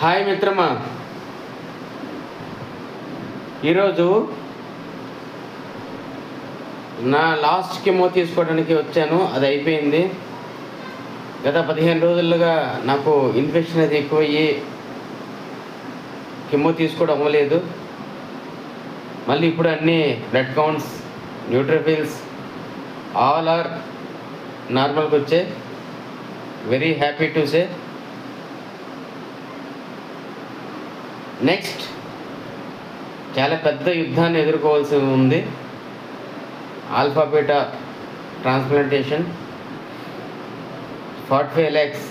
Hi మిత్రమా, ఈరోజు నా లాస్ట్ కెమో తీసుకోవడానికి వచ్చాను. అది అయిపోయింది. గత 15 రోజులుగా నాకు ఇన్ఫెక్షన్ అది ఎక్కువయ్యి కెమో తీసుకోవడం అవ్వలేదు. మళ్ళీ ఇప్పుడు అన్నీ blood counts, neutrophils all are నార్మల్కి వచ్చాయి. Very happy to say. Next చాలా పెద్ద యుద్ధాన్ని ఎదుర్కోవాల్సి ఉంది. ఆల్ఫా బీటా ట్రాన్స్ప్లాంటేషన్ 45 lakhs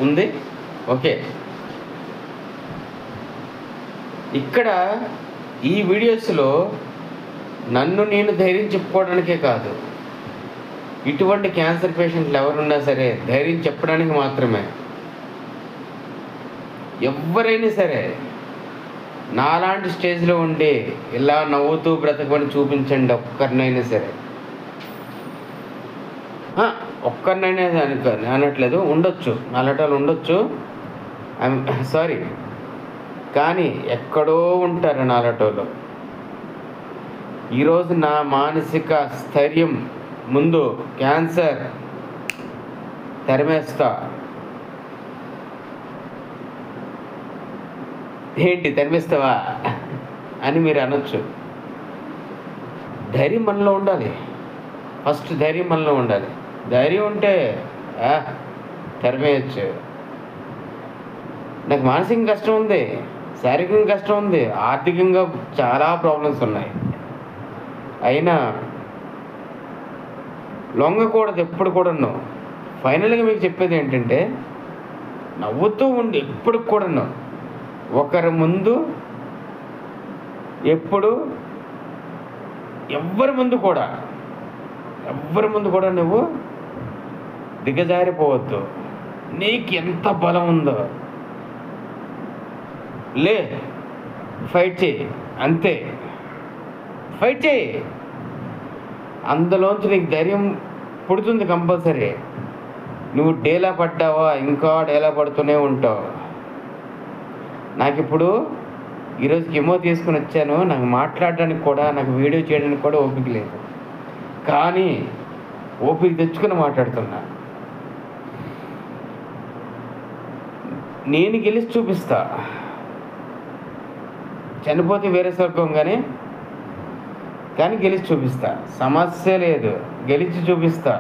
ఉంది. ఓకే, ఇక్కడ ఈ వీడియోస్లో నన్ను నేను ధైర్యం చెప్పుకోవడానికే కాదు, ఇటువంటి క్యాన్సర్ పేషెంట్లు ఎవరున్నా సరే ధైర్యం చెప్పడానికి మాత్రమే. ఎవరైనా సరే నాలాంటి స్టేజ్లో ఉండి ఇలా నవ్వుతూ బ్రతకమని చూపించండి. ఒక్కరినైనా సరే, ఒక్కరినైనా అనట్లేదు, ఉండొచ్చు, నాలాంటి ఉండొచ్చు, సారీ, కానీ ఎక్కడో ఉంటారు నాలాంటి. ఈరోజు నా మానసిక స్థైర్యం ముందు క్యాన్సర్ తరిమేస్తా. ఏంటి తరిమిస్తావా అని మీరు అనొచ్చు. ధైర్యం మనలో ఉండాలి. ఫస్ట్ ధైర్యం మనలో ఉండాలి. ధైర్యం ఉంటే తరిమేయచ్చు. నాకు మానసిక కష్టం ఉంది, శారీరకంగా కష్టం ఉంది, ఆర్థికంగా చాలా ప్రాబ్లమ్స్ ఉన్నాయి. అయినా లొంగకూడదు ఎప్పుడు కూడాను. ఫైనల్గా మీకు చెప్పేది ఏంటంటే, నవ్వుతూ ఉండి ఎప్పుడు కూడాను ఒకరి ముందు, ఎప్పుడు ఎవ్వరి ముందు కూడా నువ్వు దిగజారిపోవద్దు. నీకు ఎంత బలం ఉందో లే, ఫైట్ చేయి, అంతే, ఫైట్ చేయి. అందులోంచి నీకు ధైర్యం పుడుతుంది కంపల్సరీ. నువ్వు డేలా పడ్డావా, ఇంకా డేలా పడుతూనే ఉంటావు. నాకు ఇప్పుడు ఈరోజు కెమో తీసుకుని వచ్చాను. నాకు మాట్లాడడానికి కూడా, నాకు వీడియో చేయడానికి కూడా ఓపిక లేదు, కానీ ఓపిక తెచ్చుకుని మాట్లాడుతున్నా. నేను గెలిచి చూపిస్తా. చనిపోతే వేరే స్వర్గం, కానీ గెలిచి చూపిస్తా. సమస్య లేదు, గెలిచి చూపిస్తా.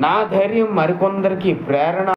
నా ధైర్యం మరికొందరికి ప్రేరణ